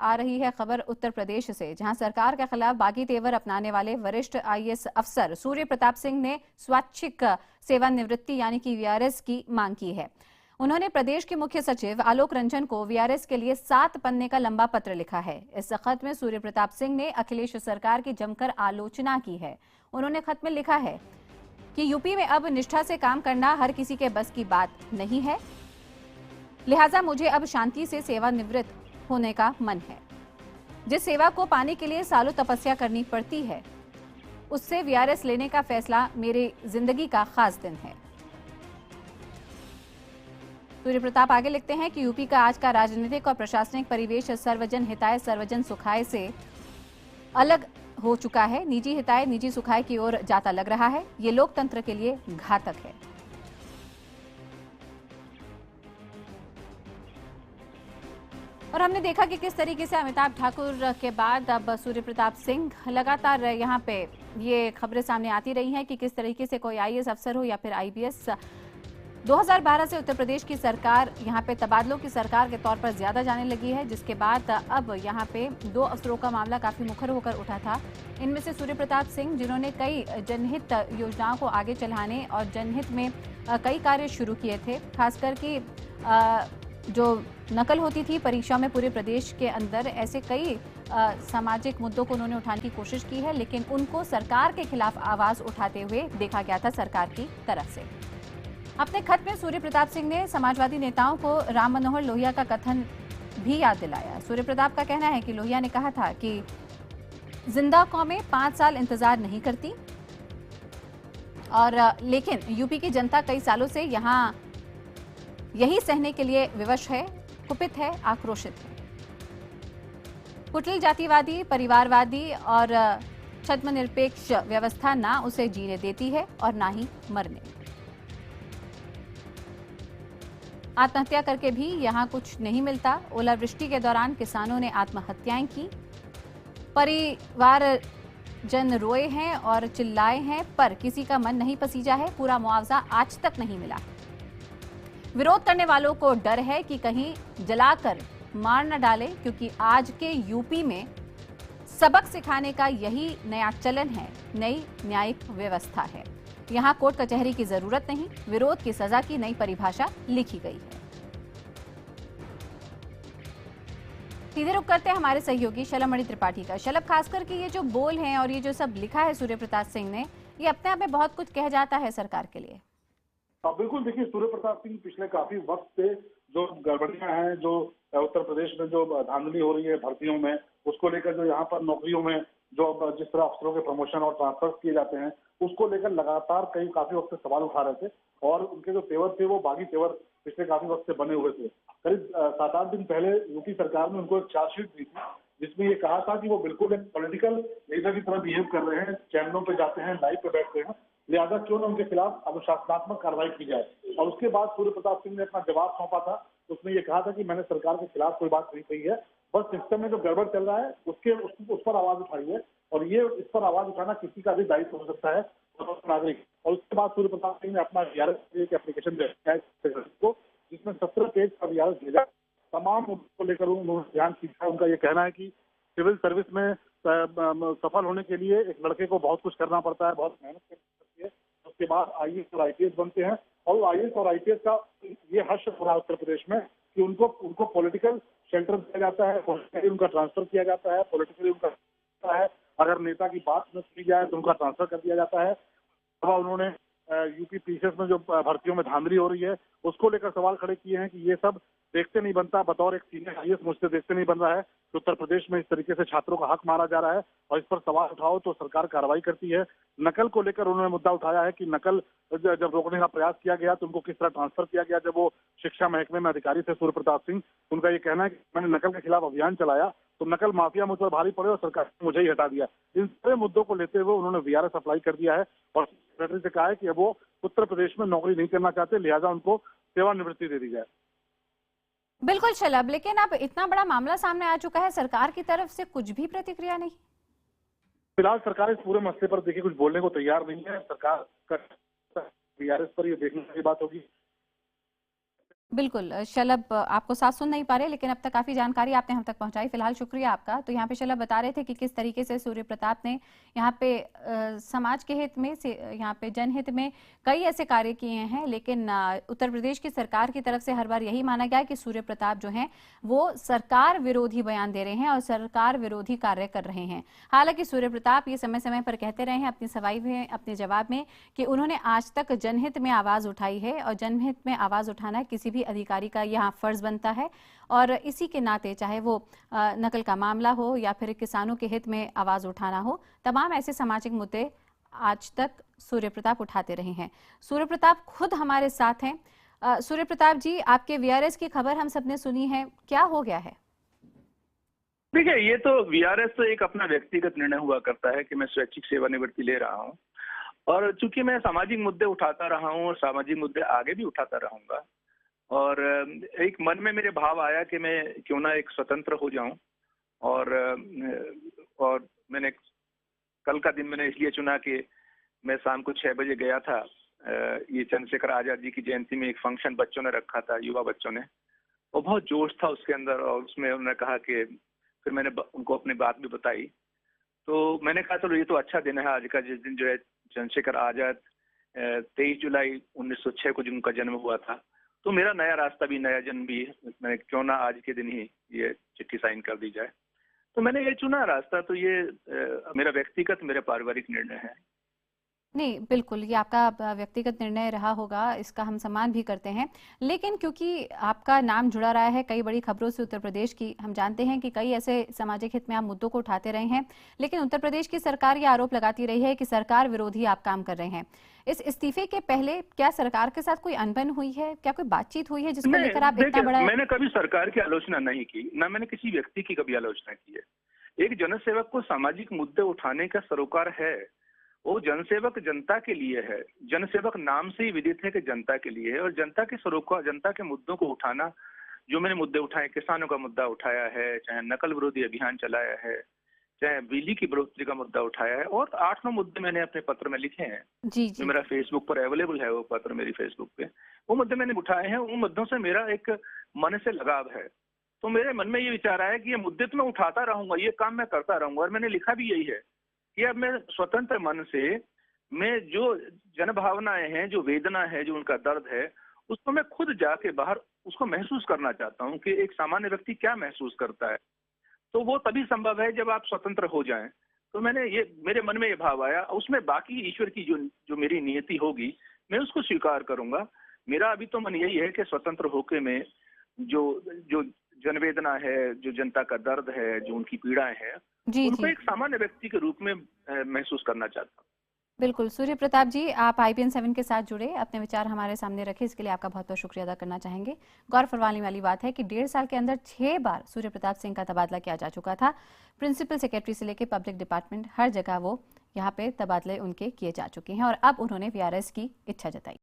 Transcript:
आ रही है खबर उत्तर प्रदेश से, जहां सरकार के खिलाफ बागी तेवर अपनाने वाले वरिष्ठ आईएएस अफसर सूर्य प्रताप सिंह ने स्वैच्छिक सेवानिवृत्ति यानी कि वीआरएस की मांग की है। उन्होंने प्रदेश के मुख्य सचिव आलोक रंजन को वीआरएस के लिए 7 पन्ने का लंबा पत्र लिखा है। इस खत में सूर्य प्रताप सिंह ने अखिलेश सरकार की जमकर आलोचना की है। उन्होंने खत में लिखा है कि यूपी में अब निष्ठा से काम करना हर किसी के बस की बात नहीं है, लिहाजा मुझे अब शांति से सेवानिवृत्त होने का मन है। जिस सेवा को पाने के लिए सालों तपस्या करनी पड़ती है, उससे वीआरएस लेने का फैसला मेरी जिंदगी का खास दिन है। सूर्य प्रताप आगे लिखते हैं कि यूपी का आज का राजनीतिक और प्रशासनिक परिवेश सर्वजन हिताय सर्वजन सुखाय से अलग हो चुका है। निजी हिताय निजी सुखाय की ओर जाता लग रहा है। ये लोकतंत्र के लिए घातक है। और हमने देखा कि किस तरीके से अमिताभ ठाकुर के बाद अब सूर्य प्रताप सिंह, लगातार यहाँ पे ये खबरें सामने आती रही हैं कि किस तरीके से कोई आईएएस अफसर हो या फिर आईपीएस, 2012 से उत्तर प्रदेश की सरकार यहाँ पे तबादलों की सरकार के तौर पर ज्यादा जाने लगी है, जिसके बाद अब यहाँ पे 2 अफसरों का मामला काफी मुखर होकर उठा था। इनमें से सूर्य प्रताप सिंह, जिन्होंने कई जनहित योजनाओं को आगे चलाने और जनहित में कई कार्य शुरू किए थे, खासकर कि जो नकल होती थी परीक्षा में पूरे प्रदेश के अंदर, ऐसे कई सामाजिक मुद्दों को उन्होंने उठाने की कोशिश की है, लेकिन उनको सरकार के खिलाफ आवाज उठाते हुए देखा गया था सरकार की तरफ से। अपने खत में सूर्य प्रताप सिंह ने समाजवादी नेताओं को राम मनोहर लोहिया का कथन भी याद दिलाया। सूर्य प्रताप का कहना है कि लोहिया ने कहा था कि जिंदा कौमें 5 साल इंतजार नहीं करती, और लेकिन यूपी की जनता कई सालों से यहाँ यही सहने के लिए विवश है, कुपित है, आक्रोशित है। कुटिल जातिवादी, परिवारवादी और छद्मनिरपेक्ष व्यवस्था ना उसे जीने देती है और ना ही मरने। आत्महत्या करके भी यहाँ कुछ नहीं मिलता। ओलावृष्टि के दौरान किसानों ने आत्महत्याएं की, परिवार जन रोए हैं और चिल्लाए हैं, पर किसी का मन नहीं पसीजा है। पूरा मुआवजा आज तक नहीं मिला। विरोध करने वालों को डर है कि कहीं जलाकर मार न डाले, क्योंकि आज के यूपी में सबक सिखाने का यही नया चलन है, नई न्यायिक व्यवस्था है। यहाँ कोर्ट कचहरी की जरूरत नहीं, विरोध की सजा की नई परिभाषा लिखी गई है। सीधे रुक करते हैं हमारे सहयोगी शलभ मणि त्रिपाठी का। शलभ, खासकर कि ये जो बोल हैं और ये जो सब लिखा है सूर्य प्रताप सिंह ने, ये अपने आप में बहुत कुछ कह जाता है सरकार के लिए। बिल्कुल, देखिए, सूर्य प्रताप सिंह पिछले काफी वक्त से जो गड़बड़ियां हैं, जो उत्तर प्रदेश में जो धांधली हो रही है भर्तियों में, उसको लेकर जो यहाँ पर नौकरियों में जो जिस तरह अफसरों के प्रमोशन और ट्रांसफर किए जाते हैं, उसको लेकर लगातार काफी वक्त से सवाल उठा रहे थे। और उनके जो तेवर थे वो बागी तेवर पिछले काफी वक्त से बने हुए थे। करीब 7-8 दिन पहले यूपी सरकार ने उनको एक चार्जशीट दी थी, जिसमें ये कहा था कि वो बिल्कुल एक पॉलिटिकल लीडर की तरह बिहेव कर रहे हैं, चैनलों पे जाते हैं, लाइव पे बैठते हैं, लिहाजा क्यों ना उनके खिलाफ अनुशासनात्मक कार्रवाई की जाए। और उसके बाद सूर्य प्रताप सिंह ने अपना जवाब सौंपा था। उसमें ये कहा था कि मैंने सरकार के खिलाफ कोई बात नहीं कही है, बस सिस्टम में जो गड़बड़ चल रहा है उस पर आवाज उठाई है, और ये इस पर आवाज उठाना किसी का भी दायित्व हो सकता है, नागरिक। और उसके बाद सूर्य प्रताप सिंह ने अपना वीआरएस एप्लीकेशन भेजा है, जिसमें 17 पेज का वीआरएस भेजा। तमाम मुद्दों को लेकर उन्होंने ध्यान खींचा। उनका ये कहना है कि सिविल सर्विस में सफल होने के लिए एक लड़के को बहुत कुछ करना पड़ता है, बहुत मेहनत करनी पड़ती है, उसके बाद आईएएस और आईपीएस बनते हैं। और आईएएस और आईपीएस का ये हर्ष हो रहा है उत्तर प्रदेश में कि उनको पॉलिटिकल शेल्टर दिया जाता है, पॉलिटिकली उनका ट्रांसफर किया जाता है, पॉलिटिकली उनका है, अगर नेता की बात न सुनी जाए तो उनका ट्रांसफर कर दिया जाता है। उन्होंने यूपी पीसीएस में जो भर्तियों में धांधली हो रही है उसको लेकर सवाल खड़े किए हैं कि ये सब देखते नहीं बनता। बतौर एक सीनियर आईएएस मुझसे देखते नहीं बन रहा है कि उत्तर प्रदेश में इस तरीके से छात्रों का हक मारा जा रहा है, और इस पर सवाल उठाओ तो सरकार कार्रवाई करती है। नकल को लेकर उन्होंने मुद्दा उठाया है कि नकल जब रोकने का प्रयास किया गया तो उनको किस तरह ट्रांसफर किया गया जब वो शिक्षा महकमे में अधिकारी थे सूर्य प्रताप सिंह। उनका ये कहना है कि मैंने नकल के खिलाफ अभियान चलाया तो नकल माफिया मुझ पर भारी पड़े और सरकार ने मुझे ही हटा दिया। इन सारे मुद्दों को लेते हुए उन्होंने वीआरएस अप्लाई कर दिया है और सेक्रेटरी से कहा है कि अब वो उत्तर प्रदेश में नौकरी नहीं करना चाहते, लिहाजा उनको सेवानिवृत्ति दे दी जाए। बिल्कुल शलभ, लेकिन अब इतना बड़ा मामला सामने आ चुका है, सरकार की तरफ से कुछ भी प्रतिक्रिया नहीं। फिलहाल सरकार इस पूरे मसले पर देखिए कुछ बोलने को तैयार नहीं है। सरकार का वीआरएस पर ये देखने की बात होगी बिल्कुल शलभ आपको साथ सुन नहीं पा रहे, लेकिन अब तक काफी जानकारी आपने हम तक पहुंचाई। फिलहाल शुक्रिया आपका। तो यहाँ पे शलभ बता रहे थे कि किस तरीके से सूर्य प्रताप ने यहाँ पे समाज के हित में से यहाँ पे जनहित में कई ऐसे कार्य किए हैं, लेकिन उत्तर प्रदेश की सरकार की तरफ से हर बार यही माना गया है कि सूर्य प्रताप जो हैं वो सरकार विरोधी बयान दे रहे हैं और सरकार विरोधी कार्य कर रहे हैं। हालांकि सूर्य प्रताप ये समय समय पर कहते रहे हैं अपनी सवाई में, अपने जवाब में, कि उन्होंने आज तक जनहित में आवाज उठाई है और जनहित में आवाज उठाना किसी भी अधिकारी का यहाँ फर्ज बनता है। और इसी के नाते चाहे वो नकल का मामला हो या फिर किसानों के हित में आवाज उठाना हो, तमाम ऐसे सामाजिक मुद्दे आज तक सूर्य प्रताप उठाते रहे हैं। सूर्य प्रताप खुद हमारे साथ हैं। सूर्य प्रताप जी, आपके वीआरएस की खबर हम सबने सुनी है, क्या हो गया है? देखिए, ये तो वीआरएस तो एक अपना व्यक्तिगत निर्णय हुआ करता है कि मैं स्वैच्छिक सेवानिवृत्ति ले रहा हूँ, और चूंकि मैं सामाजिक मुद्दे उठाता रहा हूँ और सामाजिक मुद्दे आगे भी उठाता रहूंगा, और एक मन में मेरे भाव आया कि मैं क्यों ना एक स्वतंत्र हो जाऊं, और मैंने कल का दिन मैंने इसलिए चुना कि मैं शाम को 6 बजे गया था। ये चंद्रशेखर आजाद जी की जयंती में एक फंक्शन बच्चों ने रखा था, युवा बच्चों ने, और बहुत जोश था उसके अंदर, और उसमें उन्होंने कहा कि फिर मैंने उनको अपनी बात भी बताई। तो मैंने कहा चलो ये तो अच्छा दिन है आज का, जिस दिन जो है चंद्रशेखर आजाद 23 जुलाई 1906 को जिनका जन्म हुआ था, तो मेरा नया रास्ता भी, नया जन्म भी, मैंने क्यों ना आज के दिन ही ये चिट्ठी साइन कर दी जाए। तो मैंने ये चुना रास्ता, तो ये मेरा व्यक्तिगत, मेरा पारिवारिक निर्णय है। नहीं, बिल्कुल ये आपका व्यक्तिगत निर्णय रहा होगा, इसका हम सम्मान भी करते हैं। लेकिन क्योंकि आपका नाम जुड़ा रहा है कई बड़ी खबरों से उत्तर प्रदेश की, हम जानते हैं कि कई ऐसे सामाजिक हित में आप मुद्दों को उठाते रहे हैं, लेकिन उत्तर प्रदेश की सरकार ये आरोप लगाती रही है कि सरकार विरोधी आप काम कर रहे हैं। इस इस्तीफे के पहले क्या सरकार के साथ कोई अनबन हुई है? क्या कोई बातचीत हुई है जिसको लेकर आप इतना बड़ा? मैंने कभी सरकार की आलोचना नहीं की, ना मैंने किसी व्यक्ति की कभी आलोचना की है। एक जनसेवक को सामाजिक मुद्दे उठाने का सरोकार है। वो जनसेवक जनता के लिए है। जनसेवक नाम से ही विदित है कि जनता के लिए है, और जनता के सरोकार, जनता के मुद्दों को उठाना, जो मैंने मुद्दे उठाए, किसानों का मुद्दा उठाया है, चाहे नकल विरोधी अभियान चलाया है, चाहे बिजली की बढ़ोतरी का मुद्दा उठाया है, और 8-9 मुद्दे मैंने अपने पत्र में लिखे हैं, जी जो जी। मेरा फेसबुक पर अवेलेबल है, वो पत्र मेरी फेसबुक पे, वो मुद्दे मैंने उठाए हैं। उन मुद्दों से मेरा एक मन से लगाव है। तो मेरे मन में ये विचार आया कि ये मुद्दे तो मैं उठाता रहूंगा, ये काम मैं करता रहूंगा, और मैंने लिखा भी यही है कि अब मैं स्वतंत्र मन से, मैं जो जन भावनाएं हैं, जो वेदना है, जो उनका दर्द है, उसको मैं खुद जाके बाहर उसको महसूस करना चाहता हूँ कि एक सामान्य व्यक्ति क्या महसूस करता है। तो वो तभी संभव है जब आप स्वतंत्र हो जाएं। तो मेरे मन में ये भाव आया, उसमें बाकी ईश्वर की जो जो मेरी नियति होगी, मैं उसको स्वीकार करूंगा। मेरा अभी तो मन यही है कि स्वतंत्र होके मैं जो जो जनवेदना है, जो जनता का दर्द है, जो उनकी पीड़ाएं हैं, जी उनको जी। एक सामान्य व्यक्ति के रूप में महसूस करना चाहता हूँ। बिल्कुल सूर्य प्रताप जी, आप IPN 7 के साथ जुड़े, अपने विचार हमारे सामने रखे, इसके लिए आपका बहुत बहुत शुक्रिया अदा करना चाहेंगे। गौर फरमाने वाली बात है कि 1.5 साल के अंदर 6 बार सूर्य प्रताप सिंह का तबादला किया जा चुका था। प्रिंसिपल सेक्रेटरी से लेकर पब्लिक डिपार्टमेंट, हर जगह वो यहाँ पे तबादले उनके किए जा चुके हैं, और अब उन्होंने VRS की इच्छा जताई।